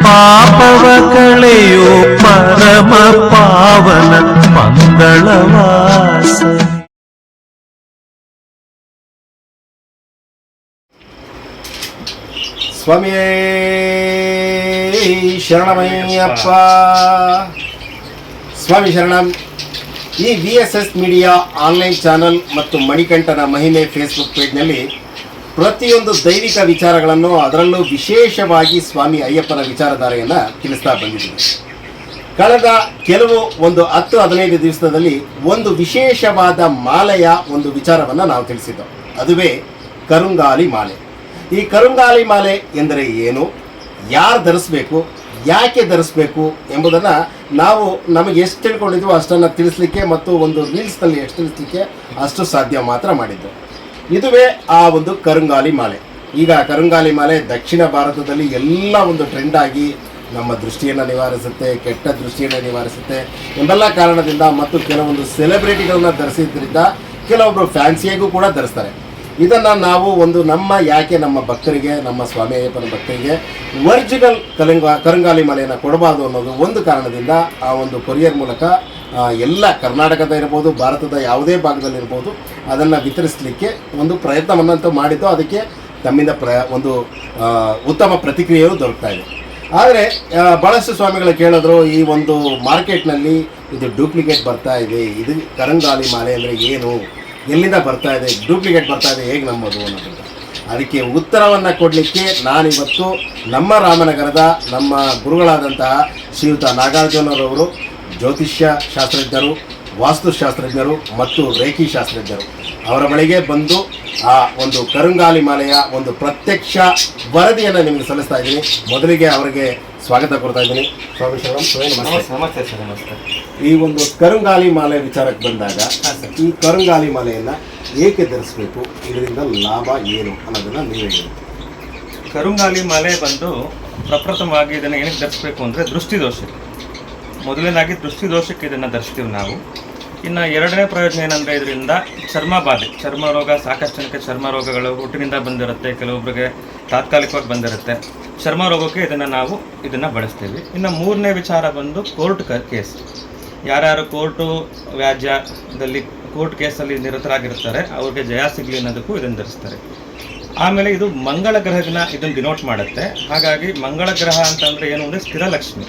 ಪಾಪವ ಕಳೆಯೋ ಪರಮ ಪಾವನ ಮಂಗಳವಾಸನೆ. ಸ್ವಾಮಿಯೇ ಶರಣಮಯ್ಯಪ್ಪ. ಸ್ವಾಮಿ ಶರಣಂ. ಈ VSS ಮೀಡಿಯಾ ಆನ್ಲೈನ್ ಚಾನಲ್ ಮತ್ತು ಮಣಿಕಂಠನ ಮಹಿಮೆ ಫೇಸ್ಬುಕ್ ಪೇಜ್ನಲ್ಲಿ ಪ್ರತಿಯೊಂದು ದೈವಿಕ ವಿಚಾರಗಳನ್ನು, ಅದರಲ್ಲೂ ವಿಶೇಷವಾಗಿ ಸ್ವಾಮಿ ಅಯ್ಯಪ್ಪನ ವಿಚಾರಧಾರೆಯನ್ನು ತಿಳಿಸ್ತಾ ಬಂದಿದ್ದೀವಿ. ಕಳೆದ ಕೆಲವು 10-15 ದಿವಸದಲ್ಲಿ ಒಂದು ವಿಶೇಷವಾದ ಮಾಲೆಯ ಒಂದು ವಿಚಾರವನ್ನು ನಾವು ತಿಳಿಸಿದ್ದೆವು. ಅದುವೇ ಕರುಂಗಾಲಿ ಮಾಲೆ. ಈ ಕರುಂಗಾಲಿ ಮಾಲೆ ಎಂದರೆ ಏನು, ಯಾರು ಧರಿಸಬೇಕು, ಯಾಕೆ ಧರಿಸಬೇಕು ಎಂಬುದನ್ನು ನಾವು ನಮಗೆ ಎಷ್ಟು ತಿಳ್ಕೊಂಡಿದ್ವು ಅಷ್ಟನ್ನು ತಿಳಿಸ್ಲಿಕ್ಕೆ ಮತ್ತು ಒಂದು ರೀಲ್ಸ್ನಲ್ಲಿ ಎಷ್ಟು ತಿಳಿಸ್ಲಿಕ್ಕೆ ಅಷ್ಟು ಸಾಧ್ಯ ಮಾತ್ರ ಮಾಡಿದ್ದು. ಇದುವೇ ಆ ಒಂದು ಕರುಂಗಾಲಿ ಮಾಲೆ. ಈಗ ಕರುಂಗಾಲಿ ಮಾಲೆ ದಕ್ಷಿಣ ಭಾರತದಲ್ಲಿ ಎಲ್ಲ ಒಂದು ಟ್ರೆಂಡ್ ಆಗಿ ನಮ್ಮ ದೃಷ್ಟಿಯನ್ನು ನಿವಾರಿಸುತ್ತೆ, ಕೆಟ್ಟ ದೃಷ್ಟಿಯನ್ನು ನಿವಾರಿಸುತ್ತೆ ಎಂಬೆಲ್ಲ ಕಾರಣದಿಂದ ಮತ್ತು ಕೆಲವೊಂದು ಸೆಲೆಬ್ರಿಟಿಗಳನ್ನ ಧರಿಸಿದ್ರಿಂದ ಕೆಲವೊಬ್ಬರು ಫ್ಯಾನ್ಸಿಯಾಗೂ ಕೂಡ ಧರಿಸ್ತಾರೆ. ಇದನ್ನು ನಾವು ನಮ್ಮ ಭಕ್ತರಿಗೆ, ನಮ್ಮ ಸ್ವಾಮಿ ಅಯ್ಯಪ್ಪನ ಭಕ್ತರಿಗೆ ಒರಿಜಿನಲ್ ಕರುಂಗಾಲಿ ಮಾಲೆಯನ್ನು ಕೊಡಬಾರ್ದು ಅನ್ನೋದು ಒಂದು ಕಾರಣದಿಂದ ಆ ಒಂದು ಕೊರಿಯರ್ ಮೂಲಕ ಎಲ್ಲ ಕರ್ನಾಟಕದ ಇರ್ಬೋದು, ಭಾರತದ ಯಾವುದೇ ಭಾಗದಲ್ಲಿರ್ಬೋದು ಅದನ್ನು ವಿತರಿಸಲಿಕ್ಕೆ ಒಂದು ಪ್ರಯತ್ನವನ್ನಂತೂ ಮಾಡಿದ್ದು. ಅದಕ್ಕೆ ತಮ್ಮಿಂದ ಒಂದು ಉತ್ತಮ ಪ್ರತಿಕ್ರಿಯೆಯೂ ದೊರಕ್ತಾ ಇದೆ. ಆದರೆ ಭಾಳಷ್ಟು ಸ್ವಾಮಿಗಳು ಕೇಳಿದ್ರು, ಈ ಒಂದು ಮಾರ್ಕೆಟ್ನಲ್ಲಿ ಇದು ಡೂಪ್ಲಿಕೇಟ್ ಬರ್ತಾ ಇದೆ, ಇದು ಕರುಂಗಾಲಿ ಮಾಲೆ ಅಂದರೆ ಏನು, ಎಲ್ಲಿಂದ ಬರ್ತಾ ಇದೆ, ಡೂಪ್ಲಿಕೇಟ್ ಬರ್ತಾ ಇದೆ, ಹೇಗೆ ನಂಬೋದು ಅನ್ನೋದು. ಅದಕ್ಕೆ ಉತ್ತರವನ್ನು ಕೊಡಲಿಕ್ಕೆ ನಾನಿವತ್ತು ನಮ್ಮ ರಾಮನಗರದ ನಮ್ಮ ಗುರುಗಳಾದಂತಹ ಶ್ರೀಯುತ ನಾಗಾರ್ಜುನರವರು ಜ್ಯೋತಿಷ್ಯ ಶಾಸ್ತ್ರಜ್ಞರು, ವಾಸ್ತುಶಾಸ್ತ್ರಜ್ಞರು ಮತ್ತು ರೇಖಿ ಶಾಸ್ತ್ರಜ್ಞರು ಅವರ ಬಳಿಗೆ ಬಂದು ಆ ಒಂದು ಕರುಂಗಾಲಿ ಮಾಲೆಯ ಒಂದು ಪ್ರತ್ಯಕ್ಷ ವರದಿಯನ್ನು ನಿಮಗೆ ಸಲ್ಲಿಸ್ತಾ ಇದ್ದೀನಿ. ಮೊದಲಿಗೆ ಅವರಿಗೆ ಸ್ವಾಗತ ಕೊಡ್ತಾ ಇದ್ದೀನಿ. ಸ್ವಾಮಿ ಶರಣಂ. ನಮಸ್ತೆ ಸರ್. ನಮಸ್ತೆ. ಈ ಒಂದು ಕರುಂಗಾಲಿ ಮಾಲೆ ವಿಚಾರಕ್ಕೆ ಬಂದಾಗ ಈ ಕರುಂಗಾಲಿ ಮಾಲೆಯನ್ನು ಏಕೆ ಧರಿಸಬೇಕು, ಇದರಿಂದ ಲಾಭ ಏನು ಅನ್ನೋದನ್ನು ನೀವು ಹೇಳಿ. ಕರುಂಗಾಲಿ ಮಾಲೆ ಬಂದು ಪ್ರಪ್ರಥಮವಾಗಿ ಇದನ್ನು ಏನಕ್ಕೆ ಧರಿಸಬೇಕು ಅಂದರೆ ದೃಷ್ಟಿದೋಷಕ್ಕೆ. ಮೊದಲನೇದಾಗಿ ದೃಷ್ಟಿದೋಷಕ್ಕೆ ಇದನ್ನು ಧರಿಸ್ತೀವಿ ನಾವು. ಇನ್ನು ಎರಡನೇ ಪ್ರಯೋಜನ ಏನಂದರೆ ಇದರಿಂದ ಚರ್ಮ ಬಾಧೆ, ಚರ್ಮ ರೋಗ, ಸಾಕಷ್ಟು ಜನಕ್ಕೆ ಚರ್ಮ ರೋಗಗಳು ಹುಟ್ಟಿನಿಂದ ಬಂದಿರುತ್ತೆ, ಕೆಲವೊಬ್ಬರಿಗೆ ತಾತ್ಕಾಲಿಕವಾಗಿ ಬಂದಿರುತ್ತೆ. ಚರ್ಮ ರೋಗಕ್ಕೆ ಇದನ್ನು ಬಳಸ್ತೀವಿ. ಇನ್ನು ಮೂರನೇ ವಿಚಾರ ಬಂದು ಕೋರ್ಟ್ ಕೇಸ್. ಯಾರ್ಯಾರು ಕೋರ್ಟ್ ಕೇಸಲ್ಲಿ ನಿರತರಾಗಿರ್ತಾರೆ ಅವ್ರಿಗೆ ಜಯ ಸಿಗಲಿ ಅನ್ನೋದಕ್ಕೂ ಇದನ್ನು ಧರಿಸ್ತಾರೆ. ಆಮೇಲೆ ಇದು ಮಂಗಳ ಗ್ರಹನ ಇದನ್ನು ಡಿನೋಟ್ ಮಾಡುತ್ತೆ. ಹಾಗಾಗಿ ಮಂಗಳ ಗ್ರಹ ಅಂತಂದರೆ ಏನು ಅಂದರೆ ಸ್ಥಿರಲಕ್ಷ್ಮಿ.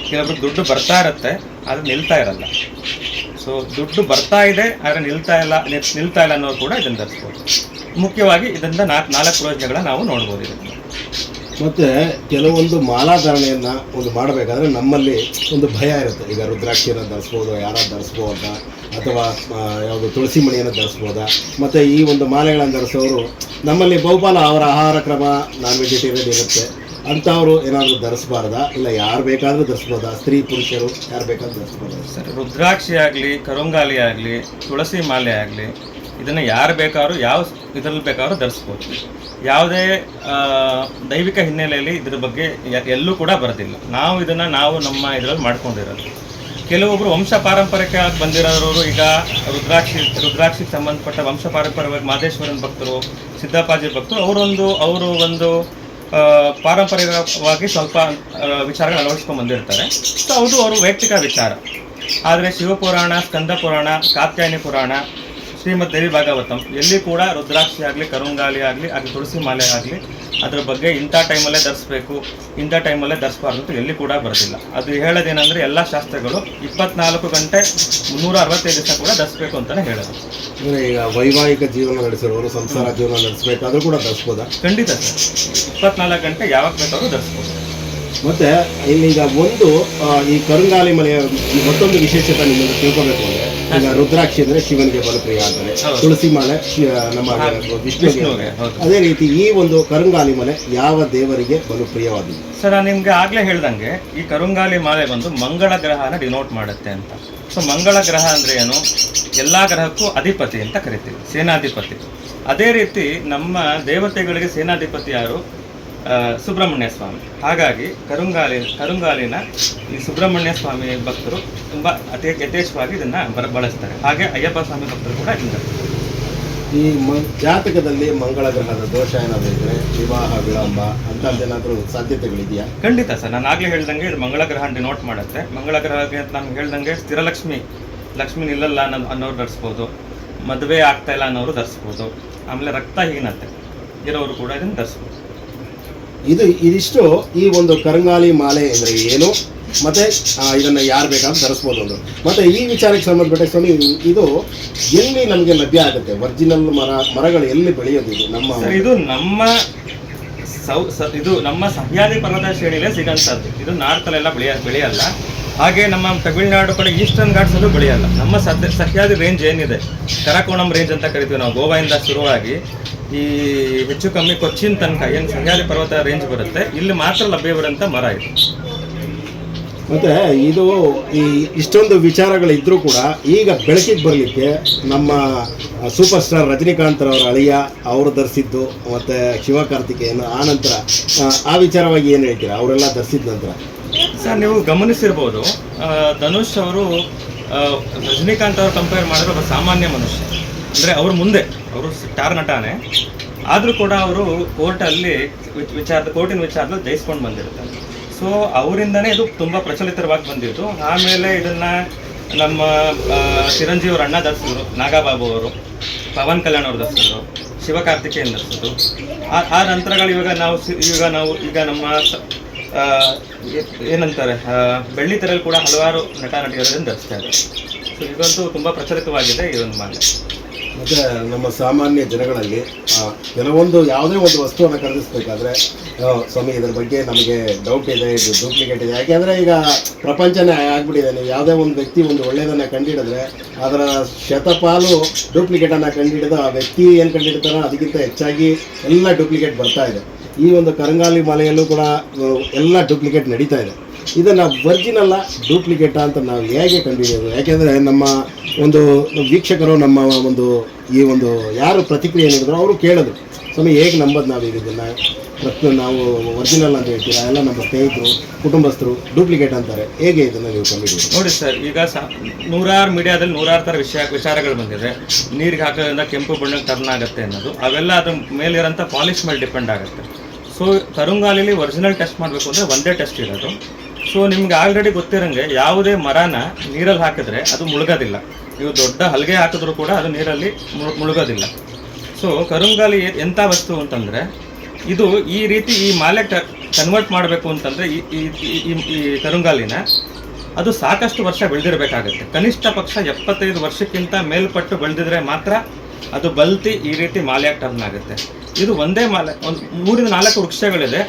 ಕೆಲವೊಬ್ರು ದುಡ್ಡು ಬರ್ತಾ ಇರುತ್ತೆ, ಅದು ನಿಲ್ತಾ ಇರಲ್ಲ. ಸೊ ದುಡ್ಡು ಬರ್ತಾ ಇದೆ ಆದರೆ ನಿಲ್ತಾ ಇಲ್ಲ ಅನ್ನೋರು ಕೂಡ ಇದನ್ನು ಧರಿಸ್ಬೋದು. ಮುಖ್ಯವಾಗಿ ಇದರಿಂದ 4 ಪ್ರಯೋಜನಗಳನ್ನ ನಾವು ನೋಡ್ಬೋದು ಇದನ್ನು. ಮತ್ತು ಕೆಲವೊಂದು ಮಾಲಾಧಾರಣೆಯನ್ನು ಮಾಡಬೇಕಾದ್ರೆ ನಮ್ಮಲ್ಲಿ ಒಂದು ಭಯ ಇರುತ್ತೆ. ಈಗ ರುದ್ರಾಕ್ಷಿಯನ್ನು ಧರಿಸ್ಬೋದು, ಯಾರಾದ್ರು ಧರಿಸ್ಬೋದಾ, ಅಥವಾ ಯಾವುದು ತುಳಸಿ ಮಣಿಯನ್ನು ಧರಿಸ್ಬೋದಾ. ಮತ್ತು ಈ ಒಂದು ಮಾಲೆಗಳನ್ನು ಧರಿಸೋರು ನಮ್ಮಲ್ಲಿ ಬಹುಪಾಲು ಅವರ ಆಹಾರ ಕ್ರಮ ನಾನ್ ವೆಜಿಟೇರಿಯನ್ ಇರುತ್ತೆ, ಅಂಥವರು ಏನಾದರೂ ಧರಿಸ್ಬಾರ್ದಾ, ಇಲ್ಲ ಯಾರು ಬೇಕಾದರೂ ಧರಿಸ್ಬೋದಾ, ಸ್ತ್ರೀ ಪುರುಷರು ಯಾರು ಬೇಕಾದ್ರೂ ಧರಿಸ್ಬೋದಾ? ಸರ್, ರುದ್ರಾಕ್ಷಿ ಆಗಲಿ, ಕರುಂಗಾಲಿ ಆಗಲಿ, ತುಳಸಿ ಮಾಲೆ ಆಗಲಿ, ಇದನ್ನು ಯಾರು ಬೇಕಾದ್ರೂ ಯಾವ ಇದರಲ್ಲಿ ಬೇಕಾದ್ರೂ ಧರಿಸ್ಬೋದು. ಯಾವುದೇ ದೈವಿಕ ಹಿನ್ನೆಲೆಯಲ್ಲಿ ಇದ್ರ ಬಗ್ಗೆ ಎಲ್ಲೂ ಕೂಡ ಬರೋದಿಲ್ಲ. ನಾವು ನಮ್ಮ ಇದರಲ್ಲಿ ಮಾಡ್ಕೊಂಡಿರೋದು. ಕೆಲವೊಬ್ಬರು ವಂಶ ಪಾರಂಪರಿಕವಾಗಿ ಬಂದಿರೋರು, ಈಗ ರುದ್ರಾಕ್ಷಿಗೆ ಸಂಬಂಧಪಟ್ಟ ವಂಶ ಪಾರಂಪರ್ಯವಾಗಿ ಮಾದೇಶ್ವರನ ಭಕ್ತರು, ಸಿದ್ದಪ್ಪಾಜಿ ಭಕ್ತರು, ಅವರು ಒಂದು ಪಾರಂಪರಿಕವಾಗಿ ಸ್ವಲ್ಪ ವಿಚಾರಗಳು ಅಳವಡಿಸ್ಕೊಂಡು ಬಂದಿರ್ತಾರೆ. ಸೊ ಅವರು ವೈಯಕ್ತಿಕ ವಿಚಾರ. ಆದರೆ ಶಿವಪುರಾಣ, ಸ್ಕಂದ ಪುರಾಣ, ಕಾತ್ಯಾಯನಿ ಪುರಾಣ, ಶ್ರೀಮದ್ ದೇವಿ ಭಾಗವತಂ ಎಲ್ಲಿ ಕೂಡ ರುದ್ರಾಕ್ಷಿ ಆಗಲಿ, ಕರುಂಗಾಲಿ ಆಗಲಿ, ಹಾಗೆ ತುಳಸಿ ಮಾಲೆ ಆಗಲಿ ಅದ್ರ ಬಗ್ಗೆ ಇಂಥ ಟೈಮಲ್ಲೇ ಧರಿಸ್ಬೇಕು, ಇಂಥ ಟೈಮಲ್ಲೇ ಧರಿಸ್ಬಾರ್ದು ಅಂತ ಎಲ್ಲಿ ಕೂಡ ಬರೋದಿಲ್ಲ. ಅದು ಹೇಳೋದೇನೆಂದರೆ ಎಲ್ಲ ಶಾಸ್ತ್ರಗಳು 24 ಗಂಟೆ 365 ದಿವಸ ಕೂಡ ಧರಿಸ್ಬೇಕು ಅಂತಲೇ ಹೇಳೋದು. ಈಗ ವೈವಾಹಿಕ ಜೀವನ ನಡೆಸಿರೋರು, ಸಂಸಾರ ಜೀವನ ನಡೆಸಬೇಕಾದ್ರೂ ಕೂಡ ಧರಿಸ್ಬೋದಾ? ಖಂಡಿತ ಸರ್, 24 ಗಂಟೆ ಯಾವಾಗ ಬೇಕಾದ್ರೂ ಧರಿಸ್ಬೋದು. ಮತ್ತು ಇಲ್ಲಿಗ ಈ ಕರುಂಗಾಲಿ ಮನೆಯ ಮತ್ತೊಂದು ವಿಶೇಷತೆ ನಿಮ್ಮನ್ನು ತಿಳ್ಕೋಬೇಕು ಅಂದರೆ, ಈಗ ರುದ್ರಾಕ್ಷಿ ಅಂದರೆ ಶಿವನಿಗೆ ಬಲಪ್ರಿಯ ಅಂತಾರೆ, ತುಳಸಿ ಮಾಲೆ ನಮ್ಮ ವಿಷ್ಣುವಿಗೆ. ಅದೇ ರೀತಿ ಈ ಒಂದು ಕರುಂಗಾಲಿ ಮಲೆ ಯಾವ ದೇವರಿಗೆ ಬಲಪ್ರಿಯವಾಗಿದೆ? ಸರ್, ನಾನು ನಿಮಗೆ ಆಗಲೇ ಹೇಳ್ದಂಗೆ ಈ ಕರುಂಗಾಲಿ ಮಾಲೆ ಬಂದು ಮಂಗಳ ಗ್ರಹನ ಡಿನೋಟ್ ಮಾಡುತ್ತೆ ಅಂತ. ಸೊ ಮಂಗಳ ಗ್ರಹ ಅಂದರೆ ಏನು? ಎಲ್ಲ ಗ್ರಹಕ್ಕೂ ಅಧಿಪತಿ ಅಂತ ಕರಿತೀವಿ, ಸೇನಾಧಿಪತಿ. ಅದೇ ರೀತಿ ನಮ್ಮ ದೇವತೆಗಳಿಗೆ ಸೇನಾಧಿಪತಿ ಯಾರು? ಸುಬ್ರಹ್ಮಣ್ಯ ಸ್ವಾಮಿ. ಹಾಗಾಗಿ ಕರುಂಗಾಲಿನ ಈ ಸುಬ್ರಹ್ಮಣ್ಯ ಸ್ವಾಮಿ ಭಕ್ತರು ತುಂಬ ಯಥೇಚ್ಛವಾಗಿ ಇದನ್ನು ಬಳಸ್ತಾರೆ. ಹಾಗೆ ಅಯ್ಯಪ್ಪ ಸ್ವಾಮಿ ಭಕ್ತರು ಕೂಡ ಇದನ್ನು ಈ ಜಾತಕದಲ್ಲಿ ಮಂಗಳ ಗ್ರಹದ ದೋಷ ಏನಾದರೂ ಇದ್ರೆ ವಿವಾಹ ವಿಳಂಬ ಅಂತದ್ದೇನಾದರೂ ಸಾಧ್ಯತೆಗಳಿದೆಯಾ? ಖಂಡಿತ ಸರ್, ನಾನು ಆಗಲೇ ಹೇಳ್ದಂಗೆ ಇದು ಮಂಗಳ ಗ್ರಹ ಡಿನೋಟ್ ಮಾಡುತ್ತೆ. ಮಂಗಳ ಗ್ರಹಕ್ಕೆ ಅಂತ ನಾನು ಹೇಳ್ದಂಗೆ ಸ್ಥಿರಲಕ್ಷ್ಮಿ ನಿಲ್ಲಲ್ಲ ಅನ್ನೋರು ಧರಿಸ್ಬೋದು, ಮದುವೆ ಆಗ್ತಾ ಇಲ್ಲ ಅನ್ನೋರು ಧರಿಸ್ಬೋದು, ಆಮೇಲೆ ರಕ್ತಹೀನತೆ ಇರೋರು ಕೂಡ ಇದನ್ನು ಧರಿಸ್ಬೋದು. ಇದಿಷ್ಟು ಈ ಒಂದು ಕರಂಗಾಲಿ ಮಾಲೆ ಅಂದರೆ ಏನು, ಮತ್ತು ಇದನ್ನು ಯಾರು ಬೇಕಾದ್ರೂ ಧರಿಸ್ಬೋದು ಅಂದರು. ಮತ್ತು ಈ ವಿಚಾರಕ್ಕೆ ಸಂಬಂಧಪಟ್ಟ ಸ್ವಾಮಿ, ಇದು ಎಲ್ಲಿ ನಮಗೆ ಲಭ್ಯ ಆಗುತ್ತೆ? ಒರಿಜಿನಲ್ ಮರಗಳು ಎಲ್ಲಿ ಬೆಳೆಯೋದು? ಇದು ನಮ್ಮ ಸಹ್ಯಾದ್ರಿ ಪರ್ವತ ಶ್ರೇಣಿಲೇ ಸಿಗೋಂಥದ್ದು. ಇದು ನಾರ್ತಲ್ಲೆಲ್ಲ ಬೆಳೆಯಲ್ಲ. ಹಾಗೆ ನಮ್ಮ ತಮಿಳುನಾಡು ಕಡೆ ಈಸ್ಟರ್ನ್ ಘಾಟ್ಸಲ್ಲೂ ಬೆಳೆಯಲ್ಲ. ನಮ್ಮ ಸಹ್ಯಾದ್ರಿ ರೇಂಜ್ ಏನಿದೆ, ಕರಾಕೋಣಂ ರೇಂಜ್ ಅಂತ ಕರಿತೀವಿ ನಾವು, ಗೋವಾದಿಂದ ಶುರುವಾಗಿ ಈ ಹೆಚ್ಚು ಕಮ್ಮಿ ಕೊಚ್ಚಿನ್ ತನಕ ಏನು ಸಹ್ಯಾದ್ರಿ ಪರ್ವತ ರೇಂಜ್ ಬರುತ್ತೆ, ಇಲ್ಲಿ ಮಾತ್ರ ಲಭ್ಯವಿರೋಂಥ ಮರ ಇದು. ಮತ್ತು ಇದು ಇಷ್ಟೊಂದು ವಿಚಾರಗಳಿದ್ದರೂ ಕೂಡ ಈಗ ಬೆಳಕಿಗೆ ಬರಲಿಕ್ಕೆ ನಮ್ಮ ಸೂಪರ್ ಸ್ಟಾರ್ ರಜನಿಕಾಂತ್ರವರ ಅಳಿಯ ಅವರು ಧರಿಸಿದ್ದು, ಮತ್ತು ಶಿವಕಾರ್ತಿಕೇಯನ್ ಆ ನಂತರ ಆ ವಿಚಾರವಾಗಿ ಏನು ಹೇಳ್ತೀರಾ? ಅವರೆಲ್ಲ ಧರಿಸಿದ ನಂತರ ಸರ್ ನೀವು ಗಮನಿಸಿರ್ಬೋದು, ಧನುಷ್ ಅವರು ರಜನಿಕಾಂತ್ ಅವರು ಕಂಪೇರ್ ಮಾಡಿದ್ರೆ ಒಬ್ಬ ಸಾಮಾನ್ಯ ಮನುಷ್ಯ. ಅಂದರೆ ಅವರು ಮುಂದೆ ಅವರು ಸ್ಟಾರ್ ನಟನೇ, ಆದರೂ ಕೂಡ ಅವರು ಕೋರ್ಟಿನ ವಿಚಾರದಲ್ಲಿ ಜಯಿಸ್ಕೊಂಡು ಬಂದಿರ್ತಾರೆ. ಸೊ ಅವರಿಂದನೇ ಇದು ತುಂಬ ಪ್ರಚಲಿತವಾಗಿ ಬಂದಿದ್ದು. ಆಮೇಲೆ ಇದನ್ನು ನಮ್ಮ ಚಿರಂಜೀವಿ ಅವ್ರ ಅಣ್ಣ ಧರಿಸಿದ್ರು, ನಾಗಬಾಬು ಅವರು, ಪವನ್ ಕಲ್ಯಾಣ್ ಅವರು ಧರಿಸಿದ್ರು, ಶಿವಕಾರ್ತಿಕೇಯನ್ ಧರಿಸಿದ್ರು. ಆ ನಂತರಗಳು ಈಗ ನಮ್ಮ ಏನಂತಾರೆ ಬೆಳ್ಳಿತೆರೆಯಲ್ಲಿ ಕೂಡ ಹಲವಾರು ನಟ ನಟಿಯರನ್ನು ಧರಿಸ್ತಾ ಇದ್ದಾರೆ. ಸೊ ಇದಂತೂ ತುಂಬ ಪ್ರಚಲಿತವಾಗಿದೆ ಈ ಒಂದು ಮಾಲೆ. ಮತ್ತು ನಮ್ಮ ಸಾಮಾನ್ಯ ಜನಗಳಲ್ಲಿ ಕೆಲವೊಂದು ಯಾವುದೇ ಒಂದು ವಸ್ತುವನ್ನು ಖರೀದಿಸಬೇಕಾದ್ರೆ ಸ್ವಾಮಿ ಇದರ ಬಗ್ಗೆ ನಮಗೆ ಡೌಟ್ ಇದೆ, ಇದು ಡೂಪ್ಲಿಕೇಟ್ ಇದೆ. ಯಾಕೆಂದರೆ ಈಗ ಪ್ರಪಂಚನೇ ಆಗ್ಬಿಟ್ಟಿದೆ. ನೀವು ಯಾವುದೇ ಒಂದು ವ್ಯಕ್ತಿ ಒಂದು ಒಳ್ಳೆಯದನ್ನು ಕಂಡುಹಿಡಿದ್ರೆ ಅದರ ಶತಪಾಲು ಡೂಪ್ಲಿಕೇಟನ್ನು ಕಂಡುಹಿಡಿದು ಆ ವ್ಯಕ್ತಿ ಏನು ಕಂಡುಹಿಡ್ತಾರೋ ಅದಕ್ಕಿಂತ ಹೆಚ್ಚಾಗಿ ಎಲ್ಲ ಡೂಪ್ಲಿಕೇಟ್ ಬರ್ತಾ ಇದೆ. ಈ ಒಂದು ಕರಂಗಾಲಿ ಮಾಲೆಯಲ್ಲೂ ಕೂಡ ಎಲ್ಲ ಡೂಪ್ಲಿಕೇಟ್ ನಡೀತಾ ಇದೆ. ಇದನ್ನು ಒರಿಜಿನಲ್ಲ ಡೂಪ್ಲಿಕೇಟಾ ಅಂತ ನಾವು ಹೇಗೆ ಕಂಡುಹಿಡಿಯೋದು? ಯಾಕೆಂದರೆ ನಮ್ಮ ಒಂದು ವೀಕ್ಷಕರು ನಮ್ಮ ಈ ಒಂದು ಯಾರು ಪ್ರತಿಕ್ರಿಯೆ ನೀಡಿದ್ರು ಅವರು ಕೇಳಿದ್ರು, ಸ್ವಾಮಿ ಹೇಗೆ ನಂಬೋದು ನಾವು ಇದನ್ನು ನಾವು ಒರಿಜಿನಲ್ ಅಂತ ಹೇಳ್ತೀರಾ, ಎಲ್ಲ ನಮ್ಮ ಸ್ನೇಹಿತರು ಕುಟುಂಬಸ್ಥರು ಡೂಪ್ಲಿಕೇಟ್ ಅಂತಾರೆ, ಹೇಗೆ ಇದನ್ನು ನೀವು ಕಂಡುಹಿಡಿಯೋದು? ನೋಡಿ ಸರ್, ಈಗ ನೂರಾರು ಮೀಡಿಯಾದಲ್ಲಿ ನೂರಾರು ಥರ ವಿಚಾರಗಳು ಬಂದಿದೆ. ನೀರಿಗೆ ಹಾಕೋದ್ರಿಂದ ಕೆಂಪು ಬಣ್ಣಕ್ಕೆ ಟರ್ನ್ ಆಗುತ್ತೆ ಅನ್ನೋದು, ಅವೆಲ್ಲ ಅದ್ರ ಮೇಲಿರೋಂಥ ಪಾಲಿಶ್ ಮೇಲೆ ಡಿಪೆಂಡ್ ಆಗುತ್ತೆ. ಸೊ ಕರುಂಗಾಲಿಲಿ ಒರಿಜಿನಲ್ ಟೆಸ್ಟ್ ಮಾಡಬೇಕು ಅಂದರೆ ಒಂದೇ ಟೆಸ್ಟ್ ಇರೋದು. ಸೊ ನಿಮ್ಗೆ ಆಲ್ರೆಡಿ ಗೊತ್ತಿರೋಂಗೆ ಯಾವುದೇ ಮರನ ನೀರಲ್ಲಿ ಹಾಕಿದ್ರೆ ಅದು ಮುಳುಗೋದಿಲ್ಲ. ನೀವು ದೊಡ್ಡ ಹಲಗೆ ಹಾಕಿದ್ರೂ ಕೂಡ ಅದು ನೀರಲ್ಲಿ ಮುಳುಗೋದಿಲ್ಲ. ಸೊ ಕರುಂಗಾಲಿ ಎಂಥ ವಸ್ತು ಅಂತಂದರೆ, ಇದು ಈ ರೀತಿ ಈ ಮಾಲೆ ಕನ್ವರ್ಟ್ ಮಾಡಬೇಕು ಅಂತಂದರೆ ಈ ಕರುಂಗಾಲಿನ ಅದು ಸಾಕಷ್ಟು ವರ್ಷ ಬೆಳೆದಿರಬೇಕಾಗುತ್ತೆ. ಕನಿಷ್ಠ ಪಕ್ಷ 75 ವರ್ಷಕ್ಕಿಂತ ಮೇಲ್ಪಟ್ಟು ಬೆಳೆದಿದ್ರೆ ಮಾತ್ರ ಅದು ಬಲ್ತಿ ಈ ರೀತಿ ಮಾಲೆಯಾಗಿ ಟರ್ನ್ ಆಗುತ್ತೆ. ಇದು ಒಂದೇ ಮಾಲೆ, ಒಂದು 3-4 ವೃಕ್ಷಗಳಿದೆ,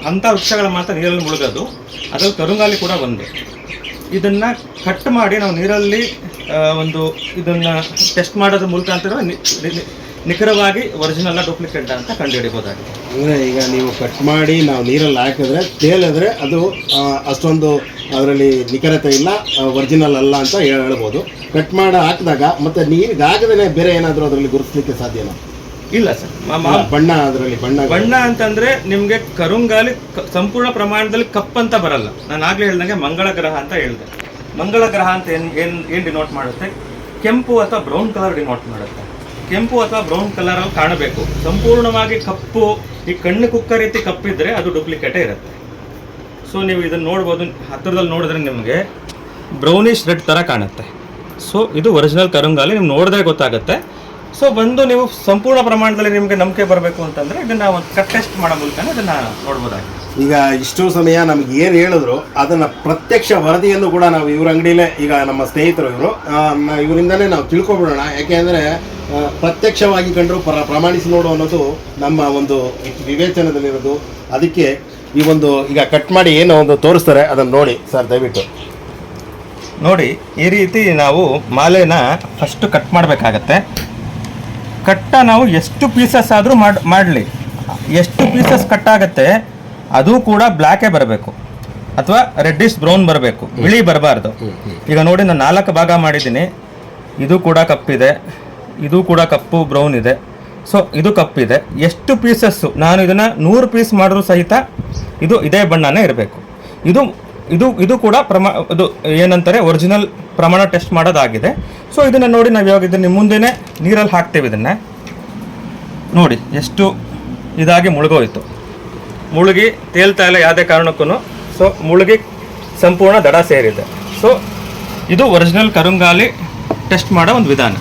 ಅಂಥ ವೃಕ್ಷಗಳ ಮಾತ್ರ ನೀರಲ್ಲಿ ಮುಳುಗೋದು. ಅದರಲ್ಲಿ ಕರುಂಗಾಲಿ ಕೂಡ ಒಂದೇ. ಇದನ್ನು ಕಟ್ ಮಾಡಿ ನಾವು ನೀರಲ್ಲಿ ಇದನ್ನು ಟೆಸ್ಟ್ ಮಾಡೋದ್ರ ಮೂಲಕ ಅಂತ ನಿಖರವಾಗಿ ಒರಿಜಿನಲ್ ಡೂಪ್ಲಿಕೇಟ್ ಅಂತ ಕಂಡುಹಿಡಿಯಬಹುದಾಗಿದೆ. ಅಂದರೆ ಈಗ ನೀವು ಕಟ್ ಮಾಡಿ ನಾವು ನೀರಲ್ಲಿ ಹಾಕಿದ್ರೆ ತೇಲಿದ್ರೆ ಅದು ಅಷ್ಟೊಂದು ಅದರಲ್ಲಿ ನಿಖರತೆ ಇಲ್ಲ, ಒರಿಜಿನಲ್ ಅಲ್ಲ ಅಂತ ಹೇಳ್ಬೋದು. ಕಟ್ ಮಾಡಿ ಹಾಕಿದಾಗ ಮತ್ತು ನೀರಿಗೆ ಹಾಕದೇ ಬೇರೆ ಏನಾದರೂ ಅದರಲ್ಲಿ ಗುರುತಿಸಲಿಕ್ಕೆ ಸಾಧ್ಯನಾ? ಇಲ್ಲ ಸರ್. ಬಣ್ಣ ಅದರಲ್ಲಿ ಬಣ್ಣ ಅಂತಂದರೆ ನಿಮಗೆ ಕರುಂಗಾಲಿ ಸಂಪೂರ್ಣ ಪ್ರಮಾಣದಲ್ಲಿ ಕಪ್ಪಂತ ಬರಲ್ಲ. ನಾನು ಆಗಲೇ ಹೇಳ್ದಂಗೆ ಮಂಗಳ ಗ್ರಹ ಅಂತ ಹೇಳಿದೆ. ಮಂಗಳ ಗ್ರಹ ಅಂತ ಏನು ಡಿನೋಟ್ ಮಾಡುತ್ತೆ? ಕೆಂಪು ಅಥವಾ ಬ್ರೌನ್ ಕಲರ್ ಡಿನೋಟ್ ಮಾಡುತ್ತೆ. ಕೆಂಪು ಅಥವಾ ಬ್ರೌನ್ ಕಲರಲ್ಲಿ ಕಾಣಬೇಕು. ಸಂಪೂರ್ಣವಾಗಿ ಕಪ್ಪು, ಈ ಕಣ್ಣು ಕುಕ್ಕ ರೀತಿ ಕಪ್ಪಿದ್ರೆ ಅದು ಡೂಪ್ಲಿಕೇಟೇ ಇರುತ್ತೆ. ಸೊ ನೀವು ಇದನ್ನು ನೋಡ್ಬೋದು, ಹತ್ತಿರದಲ್ಲಿ ನೋಡಿದ್ರೆ ನಿಮಗೆ ಬ್ರೌನಿಶ್ ರೆಡ್ ಥರ ಕಾಣುತ್ತೆ. ಸೊ ಇದು ಒರಿಜಿನಲ್ ಕರುಂಗಾಲಿ, ನಿಮ್ಗೆ ನೋಡಿದ್ರೆ ಗೊತ್ತಾಗುತ್ತೆ. ಸೊ ನೀವು ಸಂಪೂರ್ಣ ಪ್ರಮಾಣದಲ್ಲಿ ನಿಮಗೆ ನಂಬಿಕೆ ಬರಬೇಕು ಅಂತಂದರೆ ಇದನ್ನು ಒಂದು ಟೆಸ್ಟ್ ಮಾಡೋ ಮೂಲಕ ಇದನ್ನು ನೋಡ್ಬೋದಾಗಿದೆ. ಈಗ ಇಷ್ಟು ಸಮಯ ನಮ್ಗೆ ಏನು ಹೇಳಿದ್ರು ಅದನ್ನು ಪ್ರತ್ಯಕ್ಷ ವರದಿಯನ್ನು ಕೂಡ ನಾವು ಇವ್ರ ಅಂಗಡಿಯಲ್ಲೇ, ಈಗ ನಮ್ಮ ಸ್ನೇಹಿತರು ಇವರಿಂದನೇ ನಾವು ತಿಳ್ಕೊಬಿಡೋಣ. ಯಾಕೆಂದರೆ ಪ್ರತ್ಯಕ್ಷವಾಗಿ ಕಂಡರೂ ಪ್ರಮಾಣಿಸಿ ನೋಡು ಅನ್ನೋದು ನಮ್ಮ ಒಂದು ವಿವೇಚನದಲ್ಲಿರೋದು. ಅದಕ್ಕೆ ಈಗ ಕಟ್ ಮಾಡಿ ಏನೋ ಒಂದು ತೋರಿಸ್ತಾರೆ, ಅದನ್ನು ನೋಡಿ ಸರ್ ದಯವಿಟ್ಟು ನೋಡಿ. ಈ ರೀತಿ ನಾವು ಮಾಲೆನ ಫಸ್ಟ್ ಕಟ್ ಮಾಡಬೇಕಾಗತ್ತೆ. ಕಟ್ಟ ನಾವು ಎಷ್ಟು ಪೀಸಸ್ ಆದರೂ ಮಾಡಲಿ, ಎಷ್ಟು ಪೀಸಸ್ ಕಟ್ ಆಗುತ್ತೆ ಅದು ಕೂಡ ಬ್ಲ್ಯಾಕೇ ಬರಬೇಕು ಅಥವಾ ರೆಡ್ಡಿಶ್ ಬ್ರೌನ್ ಬರಬೇಕು, ಬಿಳಿ ಬರಬಾರ್ದು. ಈಗ ನೋಡಿ ನಾನು 4 ಭಾಗ ಮಾಡಿದ್ದೀನಿ. ಇದು ಕೂಡ ಕಪ್ಪಿದೆ, ಇದು ಕೂಡ ಕಪ್ಪು ಬ್ರೌನ್ ಇದೆ. ಸೊ ಇದು ಕಪ್ಪಿದೆ. ಎಷ್ಟು ಪೀಸಸ್ಸು ನಾನು ಇದನ್ನು 100 ಪೀಸ್ ಮಾಡಿದ್ರು ಸಹಿತ ಇದು ಇದೇ ಬಣ್ಣನೇ ಇರಬೇಕು. ಇದು ಕೂಡ ಇದು ಏನಂತಾರೆ ಒರಿಜಿನಲ್ ಪ್ರಮಾಣ ಟೆಸ್ಟ್ ಮಾಡೋದಾಗಿದೆ. ಸೊ ಇದನ್ನು ನೋಡಿ ನಾವು ಇವಾಗ ಇದನ್ನು ಮುಂದೆನೇ ನೀರಲ್ಲಿ ಹಾಕ್ತೇವೆ. ಇದನ್ನು ನೋಡಿ ಎಷ್ಟು ಇದಾಗಿ ಮುಳುಗೋಯ್ತು. ಮುಳುಗಿ ತೇಲ್ತಾ ಇಲ್ಲ ಯಾವುದೇ ಕಾರಣಕ್ಕೂ. ಸೊ ಮುಳುಗಿ ಸಂಪೂರ್ಣ ದಡ ಸೇರಿದೆ. ಸೊ ಇದು ಒರಿಜಿನಲ್ ಕರುಂಗಾಲಿ ಟೆಸ್ಟ್ ಮಾಡೋ ಒಂದು ವಿಧಾನ.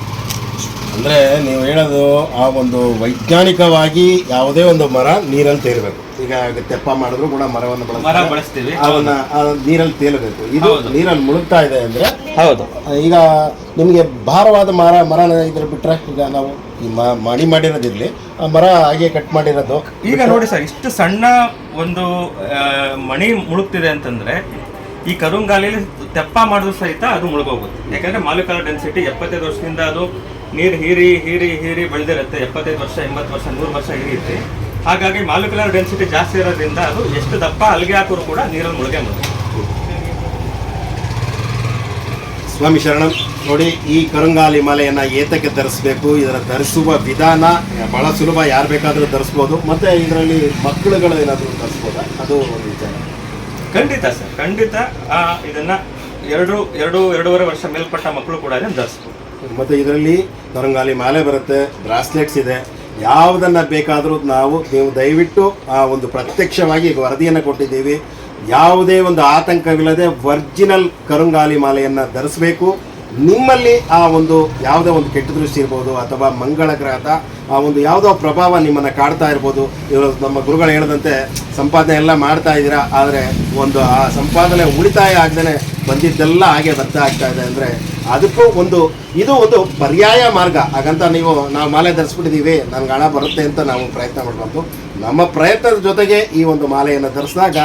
ಅಂದರೆ ನೀವು ಹೇಳೋದು ಆ ಒಂದು ವೈಜ್ಞಾನಿಕವಾಗಿ ಯಾವುದೇ ಒಂದು ಮರ ನೀರಲ್ಲಿ ತೇಲಬೇಕು. ಈಗ ತೆಪ್ಪ ಮಾಡಿದ್ರು ಕೂಡ ಮರವನ್ನು ಬಳಸ್ತೀವಿ, ಅದನ್ನ ನೀರಲ್ಲಿ ತೇಲಬೇಕು. ಇದು ನೀರಲ್ಲಿ ಮುಳುಗ್ತಾ ಇದೆ ಅಂದರೆ ಹೌದು. ಈಗ ನಿಮಗೆ ಭಾರವಾದ ಮರ ಇದ್ರ ಬಿಟ್ರೆ, ಈಗ ನಾವು ಈ ಮಣಿ ಮಾಡಿರೋದಿರಲಿ, ಆ ಮರ ಹಾಗೆ ಕಟ್ ಮಾಡಿರೋದು ಈಗ ನೋಡಿ ಸರ್, ಇಷ್ಟು ಸಣ್ಣ ಒಂದು ಮಣಿ ಮುಳುಗ್ತಿದೆ ಅಂತಂದ್ರೆ ಈ ಕರುಂಗಾಲಿಯಲ್ಲಿ ತೆಪ್ಪ ಮಾಡಿದ್ರು ಸಹಿತ ಅದು ಮುಳುಗೋಗುತ್ತೆ. ಯಾಕಂದ್ರೆ ಮಾಲಿಕ್ಯುಲರ್ ಡೆನ್ಸಿಟಿ 75 ವರ್ಷದಿಂದ ಅದು ನೀರು ಹೀರಿ ಬೆಳೆದಿರುತ್ತೆ. 75 ವರ್ಷ, 80 ವರ್ಷ, 100 ವರ್ಷ ಹಿರಿಯುತ್ತೆ. ಹಾಗಾಗಿ ಮಾಲಿಕ್ಯುಲರ್ ಡೆನ್ಸಿಟಿ ಜಾಸ್ತಿ ಇರೋದ್ರಿಂದ ಅದು ಎಷ್ಟು ದಪ್ಪ ಅಲ್ಲಿಗೆ ಹಾಕಿದ್ರು ಕೂಡ ನೀರಲ್ಲಿ ಮುಳುಗೆ ಮುಳುಗೆ. ಸ್ವಾಮಿ ಶರಣಂ. ನೋಡಿ, ಈ ಕರುಂಗಾಲಿ ಮಾಲೆಯನ್ನು ಏತಕ್ಕೆ ಧರಿಸಬೇಕು, ಇದರ ಧರಿಸುವ ವಿಧಾನ ಬಹಳ ಸುಲಭ, ಯಾರು ಬೇಕಾದರೂ ಧರಿಸ್ಬೋದು. ಮತ್ತು ಇದರಲ್ಲಿ ಮಕ್ಕಳುಗಳು ಏನಾದರೂ ಧರಿಸ್ಬೋದಾ, ಅದು ಒಂದು ವಿಚಾರ. ಖಂಡಿತ ಸರ್, ಖಂಡಿತ. ಇದನ್ನ 2-2.5 ವರ್ಷ ಮೇಲ್ಪಟ್ಟ ಮಕ್ಕಳು ಕೂಡ ಇದನ್ನು ಧರಿಸ್ಬೋದು. ಮತ್ತು ಇದರಲ್ಲಿ ಕರುಂಗಾಲಿ ಮಾಲೆ ಬರುತ್ತೆ, ಬ್ರಾಸ್ಲೆಟ್ಸ್ ಇದೆ. ಯಾವುದನ್ನು ಬೇಕಾದರೂ ನೀವು ದಯವಿಟ್ಟು ಆ ಒಂದು ಪ್ರತ್ಯಕ್ಷವಾಗಿ ವರದಿಯನ್ನು ಕೊಟ್ಟಿದ್ದೀವಿ. ಯಾವುದೇ ಒಂದು ಆತಂಕವಿಲ್ಲದೆ ಒರಿಜಿನಲ್ ಕರುಂಗಾಲಿ ಮಾಲೆಯನ್ನು ಧರಿಸಬೇಕು. ನಿಮ್ಮಲ್ಲಿ ಆ ಒಂದು ಯಾವುದೋ ಒಂದು ಕೆಟ್ಟ ದೃಷ್ಟಿ ಇರ್ಬೋದು, ಅಥವಾ ಮಂಗಳ ಗ್ರಹದ ಆ ಒಂದು ಯಾವುದೋ ಪ್ರಭಾವ ನಿಮ್ಮನ್ನು ಕಾಡ್ತಾ ಇರ್ಬೋದು. ಇವರು ನಮ್ಮ ಗುರುಗಳು ಹೇಳಿದಂತೆ ಸಂಪಾದನೆ ಎಲ್ಲ ಮಾಡ್ತಾ ಇದ್ದೀರಾ, ಆದರೆ ಒಂದು ಆ ಸಂಪಾದನೆ ಉಳಿತಾಯ ಆಗದೇ ಬಂದಿದ್ದೆಲ್ಲ ಹಾಗೆ ವ್ಯರ್ಥ ಆಗ್ತಾ ಇದೆ. ಅಂದರೆ ಅದಕ್ಕೂ ಇದು ಒಂದು ಪರ್ಯಾಯ ಮಾರ್ಗ. ಹಾಗಂತ ನಾವು ಮಾಲೆ ಧರಿಸ್ಬಿಟ್ಟಿದ್ದೀವಿ, ನನಗೆ ಹಣ ಬರುತ್ತೆ ಅಂತ ನಾವು ಪ್ರಯತ್ನ ಮಾಡಬಾರ್ದು. ನಮ್ಮ ಪ್ರಯತ್ನದ ಜೊತೆಗೆ ಈ ಒಂದು ಮಾಲೆಯನ್ನು ಧರಿಸಿದಾಗ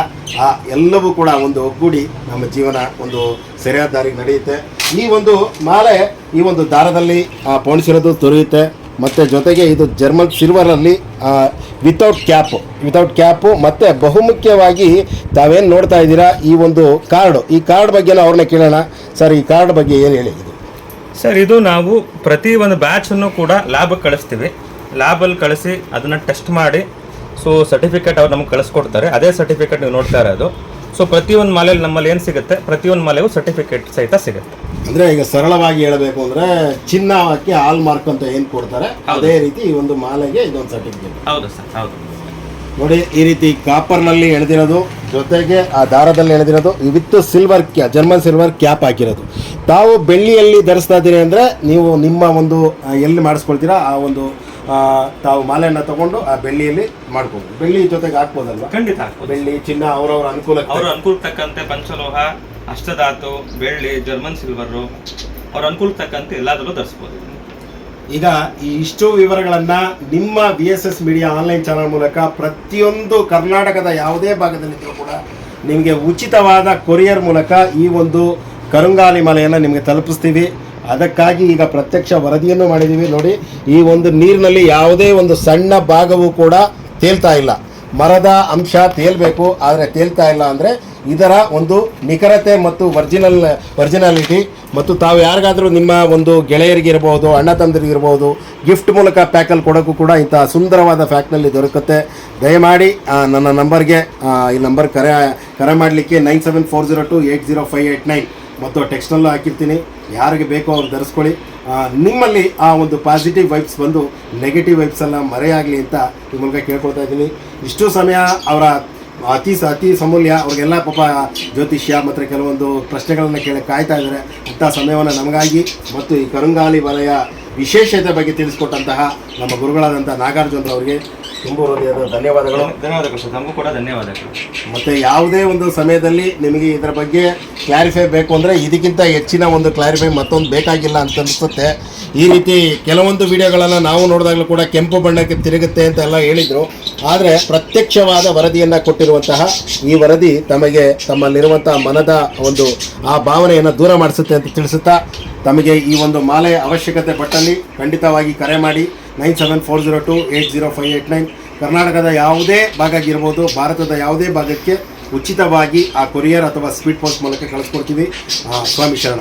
ಆ ಎಲ್ಲವೂ ಕೂಡ ಒಂದು ಒಗ್ಗೂಡಿ ನಮ್ಮ ಜೀವನ ಒಂದು ಸರಿಯಾದ ದಾರಿಗೆ ನಡೆಯುತ್ತೆ. ಈ ಒಂದು ಮಾಲೆ ಈ ಒಂದು ದಾರದಲ್ಲಿ ಪೋಣಿಸಿರೋದು ದೊರೆಯುತ್ತೆ. ಮತ್ತು ಜೊತೆಗೆ ಇದು ಜರ್ಮನ್ ಸಿಲ್ವರಲ್ಲಿ ವಿತೌಟ್ ಕ್ಯಾಪು. ಮತ್ತು ಬಹುಮುಖ್ಯವಾಗಿ ತಾವೇನು ನೋಡ್ತಾ ಇದ್ದೀರಾ, ಈ ಒಂದು ಈ ಕಾರ್ಡ್ ಬಗ್ಗೆ ಅವ್ರನ್ನ ಕೇಳೋಣ. ಸರ್, ಈ ಕಾರ್ಡ್ ಬಗ್ಗೆ ಏನು ಹೇಳಿ? ಸರ್, ಇದು ನಾವು ಪ್ರತಿ ಒಂದು ಬ್ಯಾಚನ್ನು ಕೂಡ ಲ್ಯಾಬ್ಗೆ ಕಳಿಸ್ತೀವಿ. ಲ್ಯಾಬಲ್ಲಿ ಕಳಿಸಿ ಅದನ್ನು ಟೆಸ್ಟ್ ಮಾಡಿ ಸೊ ಸರ್ಟಿಫಿಕೇಟ್ ಅವ್ರು ನಮ್ಗೆ ಕಳಿಸ್ಕೊಡ್ತಾರೆ. ಅದೇ ಸರ್ಟಿಫಿಕೇಟ್ ನೀವು ನೋಡ್ತಾ ಇರೋದು. ಸೊ ಪ್ರತಿಯೊಂದು ಮಾಲೆಯಲ್ಲಿ ನಮ್ಮಲ್ಲಿ ಏನು ಸಿಗುತ್ತೆ, ಪ್ರತಿಯೊಂದು ಮಾಲೆಗೂ ಸರ್ಟಿಫಿಕೇಟ್ ಸಹಿತ ಸಿಗುತ್ತೆ. ಅಂದರೆ ಈಗ ಸರಳವಾಗಿ ಹೇಳಬೇಕು ಅಂದರೆ ಚಿನ್ನಕ್ಕೆ ಹಾಲ್ ಮಾರ್ಕ್ ಅಂತ ಏನು ಕೊಡ್ತಾರೆ, ಅದೇ ರೀತಿ ಈ ಒಂದು ಮಾಲೆಗೆ ಇದೊಂದು ಸರ್ಟಿಫಿಕೇಟ್. ಹೌದು ಸರ್, ಹೌದು. ನೋಡಿ, ಈ ರೀತಿ ಕಾಪರ್ನಲ್ಲಿ ಎಳೆದಿರೋದು, ಜೊತೆಗೆ ಆ ದಾರದಲ್ಲಿ ಎಳೆದಿರೋದು, ವಿತ್ ಜರ್ಮನ್ ಸಿಲ್ವರ್ ಕ್ಯಾಪ್ ಹಾಕಿರೋದು. ತಾವು ಬೆಳ್ಳಿಯಲ್ಲಿ ಧರಿಸ್ತಾ ಇದ್ದೀರಿ ಅಂದರೆ ನೀವು ನಿಮ್ಮ ಒಂದು ಎಲ್ಲಿ ಮಾಡಿಸ್ಕೊಳ್ತೀರಾ ಆ ಒಂದು ತಾವು ಮಾಲೆಯನ್ನು ತಗೊಂಡು ಆ ಬೆಳ್ಳಿಯಲ್ಲಿ ಮಾಡ್ಬೋದು. ಬೆಳ್ಳಿ ಜೊತೆಗೆ ಹಾಕ್ಬೋದಲ್ವಾ? ಖಂಡಿತ ಹಾಕ್ಬೋದು. ಬೆಳ್ಳಿ, ಚಿನ್ನ ಅವರವರ ಅನುಕೂಲಕ್ಕೆ ತಕ್ಕಂತೆ ಪಂಚಲೋಹ, ಅಷ್ಟಧಾತು, ಬೆಳ್ಳಿ, ಜರ್ಮನ್ ಸಿಲ್ವರು ಅವ್ರ ಅನುಕೂಲಕ್ಕೆ ತಕ್ಕಂತೆ ಎಲ್ಲದರಲ್ಲೂ ಧರಿಸ್ಬೋದು. ಈಗ ಈ ಇಷ್ಟು ವಿವರಗಳನ್ನು ನಿಮ್ಮ VSS ಮೀಡಿಯಾ ಆನ್ಲೈನ್ ಚಾನಲ್ ಮೂಲಕ ಪ್ರತಿಯೊಂದು ಕರ್ನಾಟಕದ ಯಾವುದೇ ಭಾಗದಲ್ಲಿದ್ದರೂ ಕೂಡ ನಿಮಗೆ ಉಚಿತವಾದ ಕೊರಿಯರ್ ಮೂಲಕ ಈ ಒಂದು ಕರುಂಗಾಲಿ ಮಾಲೆಯನ್ನು ನಿಮಗೆ ತಲುಪಿಸ್ತೀವಿ. ಅದಕ್ಕಾಗಿ ಈಗ ಪ್ರತ್ಯಕ್ಷ ವರದಿಯನ್ನು ಮಾಡಿದ್ದೀವಿ. ನೋಡಿ, ಈ ಒಂದು ನೀರಿನಲ್ಲಿ ಯಾವುದೇ ಒಂದು ಸಣ್ಣ ಭಾಗವೂ ಕೂಡ ತೇಲ್ತಾ ಇಲ್ಲ. ಮರದ ಅಂಶ ತೇಲ್ಬೇಕು, ಆದರೆ ತೇಲ್ತಾ ಇಲ್ಲ. ಅಂದರೆ ಇದರ ಒಂದು ನಿಖರತೆ ಮತ್ತು ಒರಿಜಿನಾಲಿಟಿ ಮತ್ತು ತಾವು ಯಾರಿಗಾದರೂ ನಿಮ್ಮ ಒಂದು ಗೆಳೆಯರಿಗಿರ್ಬೋದು, ಅಣ್ಣ ತಮ್ಮದಿರಿಗಿರ್ಬೋದು ಗಿಫ್ಟ್ ಮೂಲಕ ಪ್ಯಾಕಲ್ಲಿ ಕೊಡೋಕ್ಕೂ ಕೂಡ ಇಂಥ ಸುಂದರವಾದ ಫ್ಯಾಕ್ಟ್ನಲ್ಲಿ ದೊರಕುತ್ತೆ. ದಯಮಾಡಿ ನನ್ನ ನಂಬರ್ಗೆ ಈ ನಂಬರ್ ಕರೆ ಮಾಡಲಿಕ್ಕೆ 9740280589 ಮತ್ತು ಟೆಕ್ಸ್ಟಲ್ಲೂ ಹಾಕಿರ್ತೀನಿ. ಯಾರಿಗೆ ಬೇಕೋ ಅವ್ರು ಧರಿಸ್ಕೊಳ್ಳಿ. ನಿಮ್ಮಲ್ಲಿ ಆ ಒಂದು ಪಾಸಿಟಿವ್ ವೈಬ್ಸ್ ಬಂದು ನೆಗೆಟಿವ್ ವೈಬ್ಸೆಲ್ಲ ಮರೆಯಾಗಲಿ ಅಂತ ಈ ಮೂಲಕ ಕೇಳ್ಕೊಳ್ತಾ ಇದ್ದೀನಿ. ಇಷ್ಟು ಸಮಯ ಅವರ ಅತಿ ಸಮೂಲ್ಯ. ಅವ್ರಿಗೆಲ್ಲ ಪಾಪ ಜ್ಯೋತಿಷ್ಯ ಮತ್ತು ಕೆಲವೊಂದು ಪ್ರಶ್ನೆಗಳನ್ನು ಕಾಯ್ತಾ ಇದ್ದಾರೆ. ಅಂಥ ಸಮಯವನ್ನು ನಮಗಾಗಿ ಮತ್ತು ಈ ಕರುಂಗಾಲಿ ವಲಯ ವಿಶೇಷತೆ ಬಗ್ಗೆ ತಿಳಿಸ್ಕೊಟ್ಟಂತಹ ನಮ್ಮ ಗುರುಗಳಾದಂಥ ನಾಗಾರ್ಜುನ್ ಅವರಿಗೆ ತುಂಬ ಹೃದಯದ ಧನ್ಯವಾದಗಳು. ಸರ್, ನಮಗೂ ಕೂಡ ಧನ್ಯವಾದಗಳು. ಮತ್ತು ಯಾವುದೇ ಒಂದು ಸಮಯದಲ್ಲಿ ನಿಮಗೆ ಇದರ ಬಗ್ಗೆ ಕ್ಲಾರಿಫೈ ಬೇಕು ಅಂದರೆ ಇದಕ್ಕಿಂತ ಹೆಚ್ಚಿನ ಒಂದು ಕ್ಲಾರಿಫೈ ಮತ್ತೊಂದು ಬೇಕಾಗಿಲ್ಲ ಅಂತ ಅನಿಸುತ್ತೆ. ಈ ರೀತಿ ಕೆಲವೊಂದು ವಿಡಿಯೋಗಳನ್ನು ನಾವು ನೋಡಿದಾಗಲೂ ಕೂಡ ಕೆಂಪು ಬಣ್ಣಕ್ಕೆ ತಿರುಗುತ್ತೆ ಅಂತೆಲ್ಲ ಹೇಳಿದರು. ಆದರೆ ಪ್ರತ್ಯಕ್ಷವಾದ ವರದಿಯನ್ನು ಕೊಟ್ಟಿರುವಂತಹ ಈ ವರದಿ ತಮ್ಮಲ್ಲಿರುವಂಥ ಮನದ ಒಂದು ಆ ಭಾವನೆಯನ್ನು ದೂರ ಮಾಡಿಸುತ್ತೆ ಅಂತ ತಿಳಿಸುತ್ತಾ, ತಮಗೆ ಈ ಒಂದು ಮಾಲೆ ಅವಶ್ಯಕತೆ ಪಟ್ಟಲ್ಲಿ ಖಂಡಿತವಾಗಿ ಕರೆ ಮಾಡಿ 9740280589. ಕರ್ನಾಟಕದ ಯಾವುದೇ ಭಾಗಕ್ಕಿರ್ಬೋದು, ಭಾರತದ ಯಾವುದೇ ಭಾಗಕ್ಕೆ ಉಚಿತವಾಗಿ ಆ ಕೊರಿಯರ್ ಅಥವಾ ಸ್ಪೀಡ್ ಪೋಸ್ಟ್ ಮೂಲಕ ಕಳಿಸ್ಕೊಡ್ತೀವಿ. ಸ್ವಾಮಿ ಶರಣ.